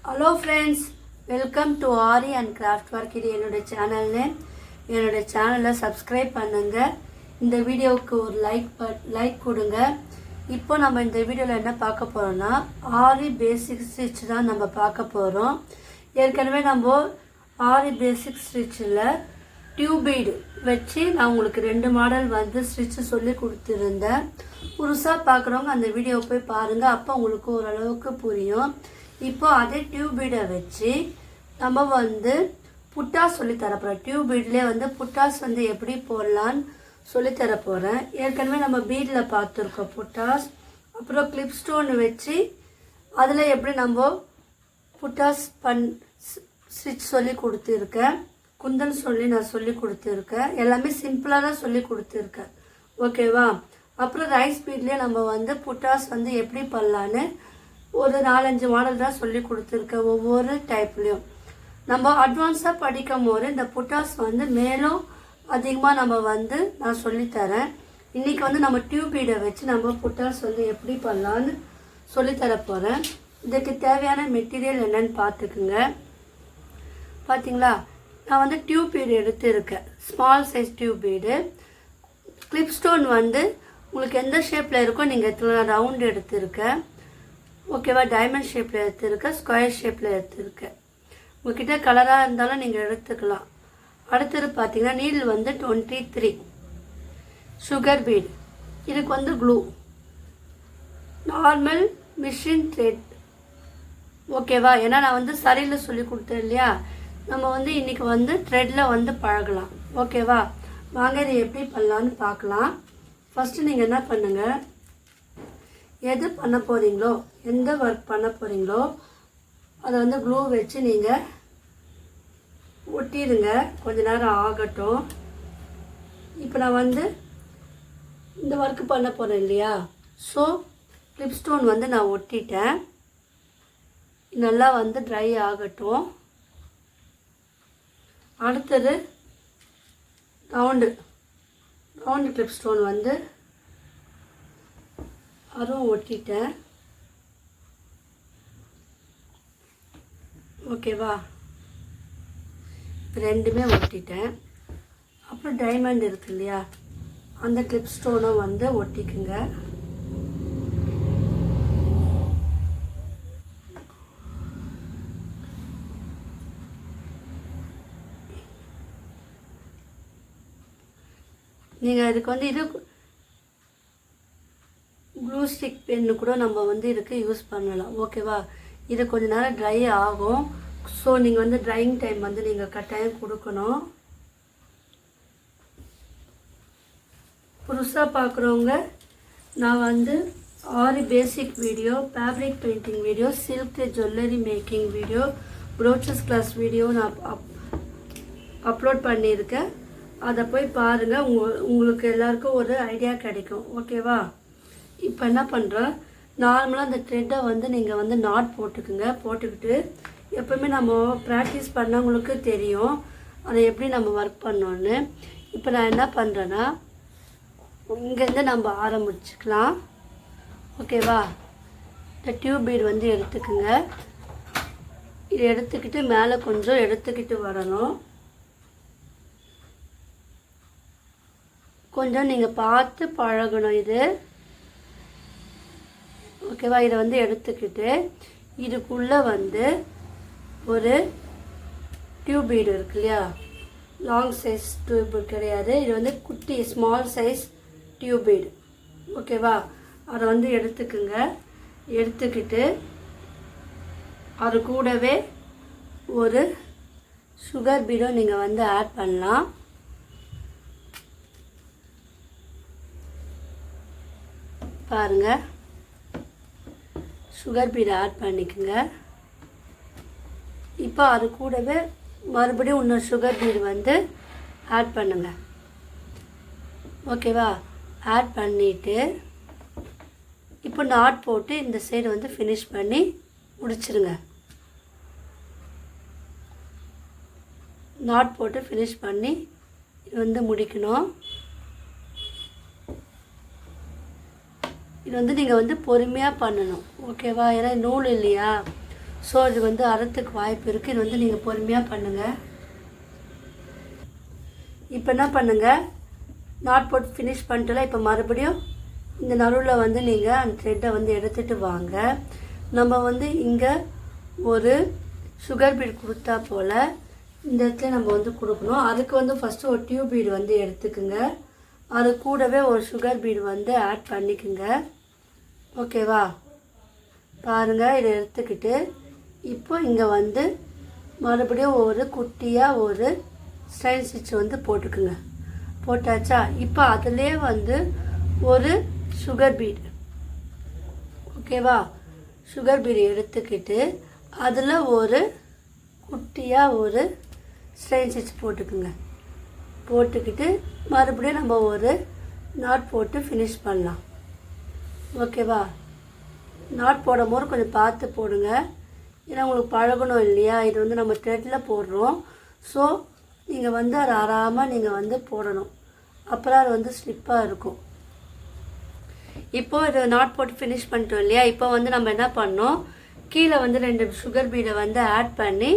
Hello friends, welcome to aari and craft work. இது என்னோடய சேனலை சப்ஸ்கிரைப் பண்ணுங்கள். இந்த வீடியோவுக்கு ஒரு லைக் கொடுங்க. இப்போ நம்ம இந்த வீடியோவில் என்ன பார்க்க போகிறோம்னா ஆரி பேசிக் ஸ்டிச் தான் நம்ம பார்க்க போகிறோம். ஏற்கனவே நம்ம ஆரி பேசிக் ஸ்டிச்சில் டியூப் பீடு வச்சு நான் உங்களுக்கு 2 மாடல் வந்து ஸ்டிச்சு சொல்லி கொடுத்துருந்தேன். புதுசாக பார்க்குறவங்க அந்த வீடியோவை போய் பாருங்கள், அப்போ உங்களுக்கு ஓரளவுக்கு புரியும். இப்போ அதே டியூப் பீடை வச்சு நம்ம வந்து புட்டாஸ் சொல்லித்தரப்போகிறேன். டியூப் பீட்லேயே வந்து புட்டாஸ் வந்து எப்படி போடலான்னு சொல்லித்தரப்போகிறேன். ஏற்கனவே நம்ம பீடில் பார்த்துருக்கோம் புட்டாஸ். அப்புறம் கிளிப் ஸ்டோன் வச்சு அதில் எப்படி நம்ம புட்டாஸ் ஸ்டிச் சொல்லி கொடுத்துருக்கேன். குந்தன் சொல்லி நான் சொல்லி கொடுத்துருக்கேன். எல்லாமே சிம்பிளாக தான் சொல்லி கொடுத்துருக்கேன். ஓகேவா? அப்புறம் ரைஸ் பீட்லேயே நம்ம வந்து புட்டாஸ் வந்து எப்படி பண்ணலான்னு ஒரு 4-5 மாடல் தான் சொல்லி கொடுத்துருக்கேன். ஒவ்வொரு டைப்லேயும் நம்ம அட்வான்ஸாக படிக்கும் போது இந்த புட்டாஸ் வந்து மேலும் அதிகமாக நம்ம வந்து நான் சொல்லித்தரேன். இன்றைக்கி வந்து நம்ம டியூப் பீடை வச்சு நம்ம புட்டாஸ் வந்து எப்படி பண்ணலான்னு சொல்லித்தர போகிறேன். இதுக்கு தேவையான மெட்டீரியல் என்னன்னு பார்த்துக்குங்க. பார்த்தீங்களா, நான் வந்து டியூப் பீடு எடுத்துருக்கேன். Small size tube bead. Clip stone வந்து உங்களுக்கு எந்த ஷேப்பில் இருக்கோ நீங்கள் எடுத்துக்கலாம். ரவுண்டு எடுத்துருக்கேன். ஓகேவா? டைமண்ட் ஷேப்பில் எடுத்துருக்கேன், ஸ்கொயர் ஷேப்பில் எடுத்துருக்கேன். உங்கள்கிட்ட கலராக இருந்தாலும் நீங்கள் எடுத்துக்கலாம். அடுத்தது பார்த்தீங்கன்னா நீடில் வந்து 23 சுகர் பீடு. இதுக்கு வந்து க்ளூ, நார்மல் மிஷின் த்ரெட். ஓகேவா? ஏன்னா நான் வந்து சரியில் சொல்லி கொடுத்தேன் இல்லையா, நம்ம வந்து இன்றைக்கி வந்து த்ரெட்டில் வந்து பழகலாம். ஓகேவா? வாங்க இதை எப்படி பண்ணலான்னு பார்க்கலாம். ஃபஸ்ட்டு நீங்கள் என்ன பண்ணுங்கள், எது பண்ண போகிறீங்களோ, எந்த ஒர்க் பண்ண போகிறீங்களோ அதை வந்து க்ளூ வச்சு நீங்கள் ஒட்டிடுங்க. கொஞ்ச நேரம் ஆகட்டும். இப்போ நான் வந்து இந்த ஒர்க்கு பண்ண போகிறேன் இல்லையா, ஸோ கிளிப் ஸ்டோன் வந்து நான் ஒட்டிட்டேன். நல்லா வந்து ட்ரை ஆகட்டும். அடுத்தது ரவுண்டு கிளிப் ஸ்டோன் வந்து அதுவும் ஒட்டிட்டேன். ஓகேவா? ரெண்டுமே ஒட்டிட்டேன். அப்புறம் டைமண்ட் இருக்கு இல்லையா, அந்த கிளிப் ஸ்டோனும் வந்து ஒட்டிக்குங்க. நீங்கள் இதுக்கு வந்து இது க்ளூ ஸ்டிக் பென்னு கூட நம்ம வந்து இதுக்கு யூஸ் பண்ணலாம். ஓகேவா? இது கொஞ்சம் நேரம் ட்ரை ஆகும். ஸோ நீங்கள் வந்து ட்ரையிங் டைம் வந்து நீங்கள் கட்டாயம் கொடுக்கணும். புதுசாக பார்க்குறவங்க நான் வந்து aari basic video, fabric painting video, silk jewellery making video, brooches class video நான் அப்லோட் பண்ணியிருக்கேன். அதை போய் பாருங்கள். உங்களுக்கு எல்லாருக்கும் ஒரு ஐடியா கிடைக்கும். ஓகேவா? இப்போ என்ன பண்ணுறோம், நார்மலாக அந்த த்ரெட்டை வந்து நீங்கள் வந்து நாட் போட்டுக்குங்க. போட்டுக்கிட்டு எப்போவுமே நம்ம ப்ராக்டிஸ் பண்ணவங்களுக்கு தெரியும் அதை எப்படி நம்ம ஒர்க் பண்ணோன்னு. இப்போ நான் என்ன பண்ணுறேன்னா இங்கேருந்து நம்ம ஆரம்பிச்சுக்கலாம். ஓகேவா? இந்த டியூப் பீட் வந்து எடுத்துக்குங்க. இது எடுத்துக்கிட்டு மேலே கொஞ்சம் எடுத்துக்கிட்டு வரணும். கொஞ்சம் நீங்கள் பார்த்து பழகணும் இது. ஓகேவா? இதை வந்து எடுத்துக்கிட்டு இதுக்குள்ளே வந்து ஒரு டியூப் பீடு இருக்கு இல்லையா, லாங் சைஸ் டியூப் கிடையாது, இது வந்து குட்டி ஸ்மால் சைஸ் டியூப் பீடு. ஓகேவா? அதை வந்து எடுத்துக்குங்க. எடுத்துக்கிட்டு அது கூடவே ஒரு சுகர் பீடும் நீங்கள் வந்து ஆட் பண்ணலாம். பாருங்கள், சுகர் பீடை ஆட் பண்ணிக்கோங்க. இப்போ அது கூடவே மறுபடியும் இன்னொரு சுகர் பீடு வந்து ஆட் பண்ணுங்கள். ஓகேவா? ஆட் பண்ணிவிட்டு இப்போ நாட் போட்டு இந்த சைடு வந்து ஃபினிஷ் பண்ணி முடிச்சிருங்க. நாட் போட்டு ஃபினிஷ் பண்ணி இது வந்து முடிக்கணும். இது வந்து நீங்கள் வந்து பொறுமையாக பண்ணணும். ஓகேவா? ஏன்னா நூல் இல்லையா, ஸோ இது வந்து அறத்துக்கு வாய்ப்பு இருக்குது. இது வந்து நீங்கள் பொறுமையாக பண்ணுங்கள். இப்போ என்ன பண்ணுங்கள், நாட் போட்டு ஃபினிஷ் பண்ணிட்டுல இப்போ மறுபடியும் இந்த நடுவில் வந்து நீங்கள் அந்த த்ரெட்டை வந்து எடுத்துகிட்டு வாங்க. நம்ம வந்து இங்கே ஒரு சுகர் பீட் கொடுத்தா போல் இந்த இடத்துல நம்ம வந்து கொடுக்கணும். அதுக்கு வந்து ஃபஸ்ட்டு ஒரு டியூப் பீடு வந்து எடுத்துக்குங்க. அது கூடவே ஒரு சுகர் பீடு வந்து ஆட் பண்ணிக்குங்க. ஓகேவா? பாருங்கள், இதை எடுத்துக்கிட்டு இப்போ இங்கே வந்து மறுபடியும் ஒரு குட்டியாக ஒரு ஸ்டைல் ஸ்டிச் வந்து போட்டுக்குங்க. போட்டாச்சா? இப்போ அதிலே வந்து ஒரு சுகர் பீட், ஓகேவா, சுகர் பீடு எடுத்துக்கிட்டு அதில் ஒரு குட்டியாக ஒரு ஸ்டைல் ஸ்டிச் போட்டுக்குங்க. போட்டுக்கிட்டு மறுபடியும் நம்ம ஒரு நாட் போட்டு ஃபினிஷ் பண்ணலாம். ஓகேவா? நாட் போடும் போது கொஞ்சம் பார்த்து போடுங்க. ஏன்னா உங்களுக்கு பழகணும் இல்லையா? இது வந்து நம்ம த்ரெட்டில் போடுறோம். ஸோ நீங்கள் வந்து அதை ஆறாமல் நீங்கள் வந்து போடணும். அப்புறம் அது வந்து ஸ்லிப்பாக இருக்கும். இப்போது இது நாட் போட்டு ஃபினிஷ் பண்ணிட்டோம் இல்லையா? இப்போ வந்து நம்ம என்ன பண்ணோம், கீழே வந்து 2 சுகர் பீடை வந்து ஆட் பண்ணி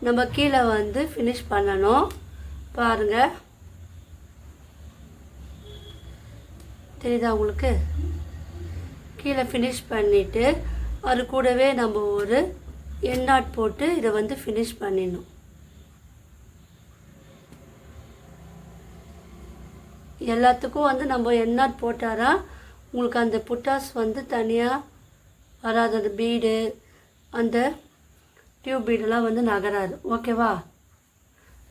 நம்ம கீழே வந்து ஃபினிஷ் பண்ணணும். பாருங்கள், தெரியுதா உங்களுக்கு? கீழே ஃபினிஷ் பண்ணிவிட்டு அது கூடவே நம்ம ஒரு எண்ணாட் போட்டு இதை வந்து ஃபினிஷ் பண்ணிடணும். எல்லாத்துக்கும் வந்து நம்ம எண்ணாட் போட்டாரா உங்களுக்கு அந்த புட்டாஸ் வந்து தனியாக வராது. அந்த பீடு, அந்த டியூப் பீடெல்லாம் வந்து நகராது. ஓகேவா?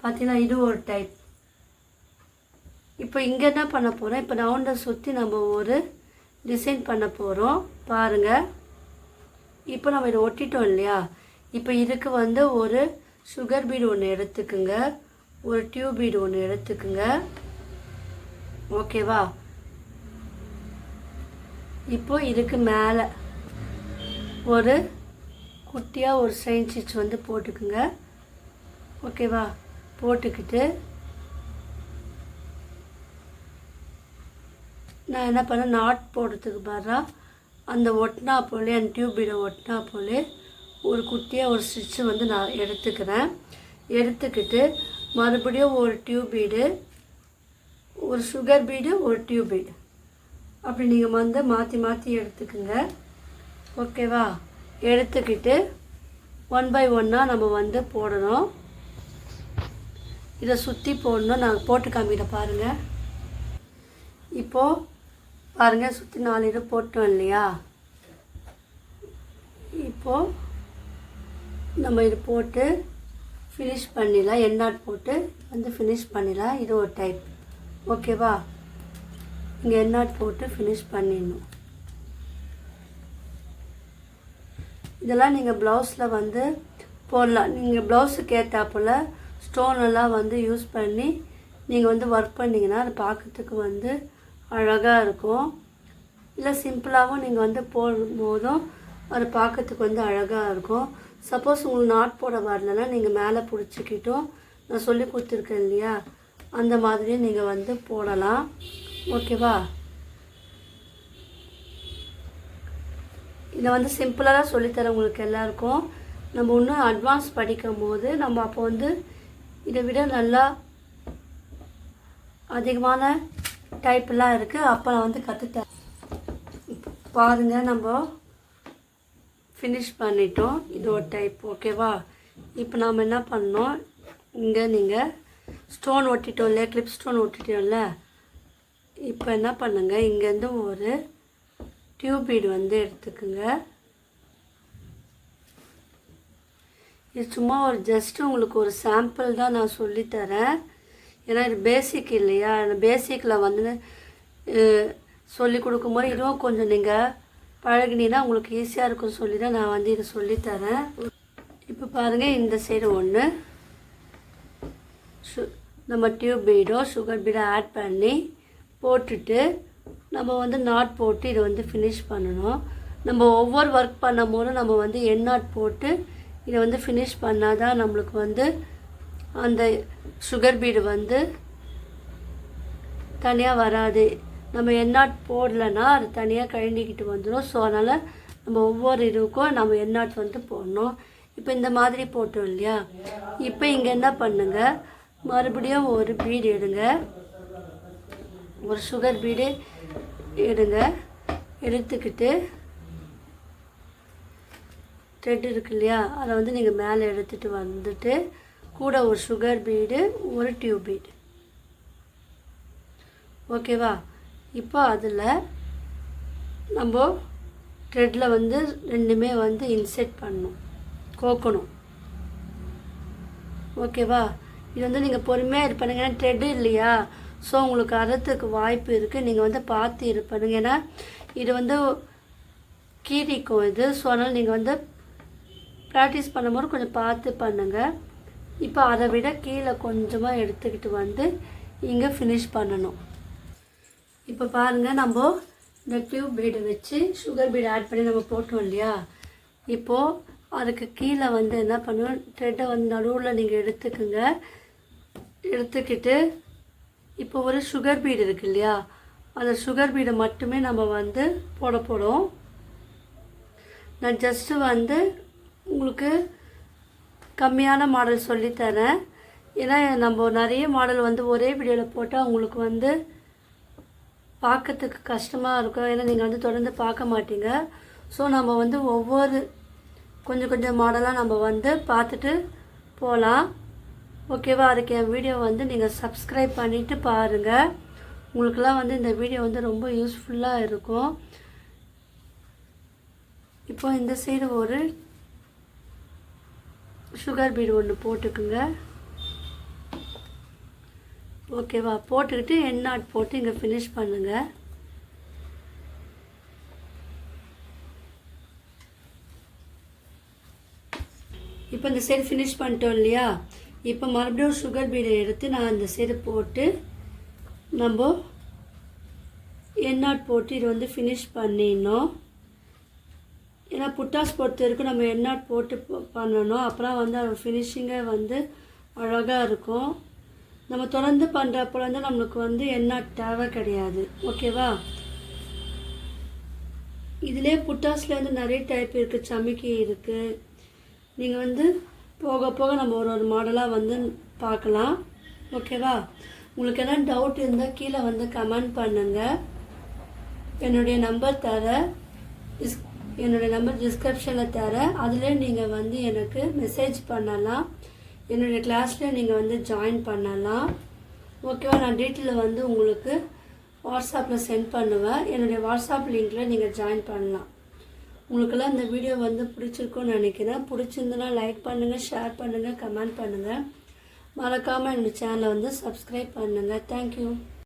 பார்த்தீங்கன்னா இது ஒரு டைப். இப்போ இங்கே என்ன பண்ண போகிறோம், இப்போ ரவுண்டை சுற்றி நம்ம ஒரு டிசைன் பண்ண போகிறோம். பாருங்கள், இப்போ நம்ம இதை ஒட்டிட்டோம் இல்லையா? இப்போ இதுக்கு வந்து ஒரு சுகர் பீடு ஒன்று எடுத்துக்குங்க, ஒரு டியூப் பீடு ஒன்று எடுத்துக்குங்க. ஓகேவா? இப்போ இதுக்கு மேலே ஒரு குட்டியாக ஒரு ஸ்டைல் ஸ்டிச் வந்து போட்டுக்குங்க. ஓகேவா? போட்டுக்கிட்டு நான் என்ன பண்ணேன், நாட் போடுறதுக்கு பதிலாக அந்த ஒட்டினா போலே, அந்த டியூப் பீடை ஒட்டினா போலே ஒரு குட்டியாக ஒரு ஸ்டிச்சு வந்து நான் எடுத்துக்கிறேன். எடுத்துக்கிட்டு மறுபடியும் ஒரு டியூப் பீடு, ஒரு சுகர் பீடு, ஒரு டியூப் பீடு, அப்படி நீங்கள் வந்து மாற்றி மாற்றி எடுத்துக்குங்க. ஓகேவா? எடுத்துக்கிட்டு 1 by 1 நம்ம வந்து போடணும். இதை சுற்றி போடணும். நான் போட்டு காமிக்கிறேன் பாருங்கள். இப்போது பாருங்கள், சுற்றி 4 இது போட்டோம் இல்லையா? இப்போது நம்ம இது போட்டு ஃபினிஷ் பண்ணிடலாம். எண்ணாட் போட்டு வந்து ஃபினிஷ் பண்ணிடலாம். இது ஒரு டைப். ஓகேவா? இங்கே எண்ணாட் போட்டு ஃபினிஷ் பண்ணிடணும். இதெல்லாம் நீங்கள் ப்ளவுஸில் வந்து போடலாம். நீங்கள் ப்ளவுஸுக்கு ஏற்றாப்புல ஸ்டோனெல்லாம் வந்து யூஸ் பண்ணி நீங்கள் வந்து ஒர்க் பண்ணிங்கன்னா அது பார்க்கறதுக்கு வந்து அழகாக இருக்கும். இல்லை சிம்பிளாகவும் நீங்கள் வந்து போடும்போதும் அது பார்க்கறதுக்கு வந்து அழகாக இருக்கும். சப்போஸ் உங்களுக்கு நாட் போட வரலன்னா நீங்கள் மேலே பிடிச்சிக்கிட்டும் நான் சொல்லி கொடுத்துருக்கேன் இல்லையா, அந்த மாதிரியும் நீங்கள் வந்து போடலாம். ஓகேவா? இதை வந்து சிம்பிளாக தான் சொல்லித்தரேன் உங்களுக்கு எல்லாருக்கும். நம்ம இன்னும் அட்வான்ஸ் படிக்கும் போது நம்ம அப்போ வந்து இதை விட நல்லா அதிகமான டைப்லாம் இருக்குது. அப்போ நான் வந்து கற்றுத்தரேன். பாருங்கள், நம்ம ஃபினிஷ் பண்ணிட்டோம். இது ஒரு டைப். ஓகேவா? இப்போ நாம் என்ன பண்ணோம், இங்கே நீங்கள் ஸ்டோன் ஒட்டிட்டோம் இல்லையா, கிளிப் ஸ்டோன் ஒட்டிட்டோம்ல. இப்போ என்ன பண்ணுங்கள், இங்கேருந்து ஒரு டியூப் பீடு வந்து எடுத்துக்குங்க. இது சும்மா ஒரு ஜஸ்ட்டு உங்களுக்கு ஒரு சாம்பிள் தான் நான் சொல்லித்தரேன். ஏன்னா இது பேசிக் இல்லையா? அந்த பேசிக்கில் வந்து சொல்லி கொடுக்கும்போது இதுவும் கொஞ்சம் நீங்கள் பழகினீங்கன்னா உங்களுக்கு ஈஸியாக இருக்கும் சொல்லி தான் நான் வந்து இதை சொல்லித்தரேன். இப்போ பாருங்கள், இந்த சைடு ஒன்று நம்ம டியூப் பீடோ சுகர் பீடோ ஆட் பண்ணி போட்டுட்டு நம்ம வந்து நாட் போட்டு இதை வந்து ஃபினிஷ் பண்ணணும். நம்ம ஒவ்வொரு ஒர்க் பண்ணும் போதும் நம்ம வந்து எண்ணாட் போட்டு இதை வந்து ஃபினிஷ் பண்ணால் தான் நம்மளுக்கு வந்து அந்த சுகர் பீடு வந்து தனியாக வராது. நம்ம எண்ணாட் போடலைன்னா அது தனியாக கழண்டிக்கிட்டு வந்துடும். ஸோ அதனால் நம்ம ஒவ்வொரு இதுக்கும் நம்ம எண்ணாட் வந்து போடணும். இப்போ இந்த மாதிரி போட்டோம் இல்லையா? இப்போ இங்கே என்ன பண்ணுங்க, மறுபடியும் ஒரு பீடு எடுங்க, ஒரு சுகர் பீடு எடுங்க. எடுத்துக்கிட்டு த்ரெட் இருக்கு இல்லையா, அதை வந்து நீங்கள் மேலே எடுத்துகிட்டு வந்துட்டு கூட ஒரு சுகர் பீடு, ஒரு டியூப் பீடு. ஓகேவா? இப்போ அதில் நம்ம த்ரெட்டில் வந்து ரெண்டுமே வந்து இன்செர்ட் பண்ணணும், கோக்கணும். ஓகேவா? இது வந்து நீங்கள் பொறுமையாக இது பண்ணுங்க, ஏன்னா த்ரெட்டு இல்லையா, ஸோ உங்களுக்கு அறத்துக்கு வாய்ப்பு இருக்குது. நீங்கள் வந்து பார்த்து இது பண்ணுங்க, ஏன்னா இது வந்து கீரிக்கும் இது. ஸோ அதனால் நீங்கள் வந்து ப்ராக்டிஸ் பண்ணும்போது கொஞ்சம் பார்த்து பண்ணுங்கள். இப்போ அதை விட கீழே கொஞ்சமாக எடுத்துக்கிட்டு வந்து இங்கே ஃபினிஷ் பண்ணணும். இப்போ பாருங்கள், நம்ம இந்த டியூப் பீடை வச்சு சுகர் பீடை ஆட் பண்ணி நம்ம போட்டோம் இல்லையா? இப்போது அதுக்கு கீழே வந்து என்ன பண்ணுவோம், த்ரெட்டை வந்து நடுவில் நீங்கள் எடுத்துக்குங்க. எடுத்துக்கிட்டு இப்போ ஒரு சுகர் பீடு இருக்கு இல்லையா, அந்த சுகர் பீடை மட்டுமே நம்ம வந்து போடும். நான் ஜஸ்ட்டு வந்து உங்களுக்கு கம்மியான மாடல் சொல்லித்தரேன். ஏன்னா நம்ம நிறைய மாடல் வந்து ஒரே வீடியோவில் போட்டால் உங்களுக்கு வந்து பார்க்கறதுக்கு கஷ்டமாக இருக்கும். ஏன்னா நீங்கள் வந்து தொடர்ந்து பார்க்க மாட்டீங்க. ஸோ நம்ம வந்து ஒவ்வொரு கொஞ்சம் மாடலாக நம்ம வந்து பார்த்துட்டு போகலாம். ஓகேவா? அதுக்கு என் வீடியோ வந்து நீங்கள் சப்ஸ்கிரைப் பண்ணிவிட்டு பாருங்கள். உங்களுக்கெல்லாம் வந்து இந்த வீடியோ வந்து ரொம்ப யூஸ்ஃபுல்லாக இருக்கும். இப்போ இந்த சைடு ஒரு சுகர் பீடு ஒன்று போட்டுக்குங்க. ஓகேவா? போட்டுக்கிட்டு என் நாட் போட்டு இங்கே ஃபினிஷ் பண்ணுங்கள். இப்போ இந்த சைடு ஃபினிஷ் பண்ணிட்டோம் இல்லையா? இப்போ மறுபடியும் சுகர் பீடை எடுத்து நான் இந்த சைடு போட்டு நம்ம என் நாட் போட்டு இது வந்து ஃபினிஷ் பண்ணிடணும். ஏன்னா புட்டாஸ் பொறுத்த வரைக்கும் நம்ம என் நாட் போட்டு பண்ணணும், அப்புறம் வந்து அது ஃபினிஷிங்கே வந்து அழகாக இருக்கும். நம்ம தொடர்ந்து பண்ணுறப்போ வந்து நம்மளுக்கு வந்து என் நாட் தேவை கிடையாது. ஓகேவா? இதிலே புட்டாஸில் வந்து நிறைய டைப் இருக்குது, சமிக்கி இருக்குது. நீங்கள் வந்து போக போக நம்ம ஒரு மாடலாக வந்து பார்க்கலாம். ஓகேவா? உங்களுக்கு எதாவது டவுட் இருந்தால் கீழே வந்து கமெண்ட் பண்ணுங்கள். என்னுடைய நம்பர் டிஸ்கிரிப்ஷனில் தரேன். அதில் நீங்கள் வந்து எனக்கு மெசேஜ் பண்ணலாம். என்னுடைய கிளாஸில் நீங்கள் வந்து ஜாயின் பண்ணலாம். ஓகேவா? நான் டீட்டெயிலில் வந்து உங்களுக்கு வாட்ஸ்அப்பில் சென்ட் பண்ணுவேன். என்னுடைய வாட்ஸ்அப் லிங்கில் நீங்கள் ஜாயின் பண்ணலாம். உங்களுக்கெல்லாம் இந்த வீடியோ வந்து பிடிச்சிருக்குன்னு நினைக்கிறேன். பிடிச்சிருந்துன்னா லைக் பண்ணுங்கள், ஷேர் பண்ணுங்கள், கமெண்ட் பண்ணுங்கள். மறக்காமல் என்னோடய சேனலை வந்து சப்ஸ்கிரைப் பண்ணுங்கள். தேங்க்யூ.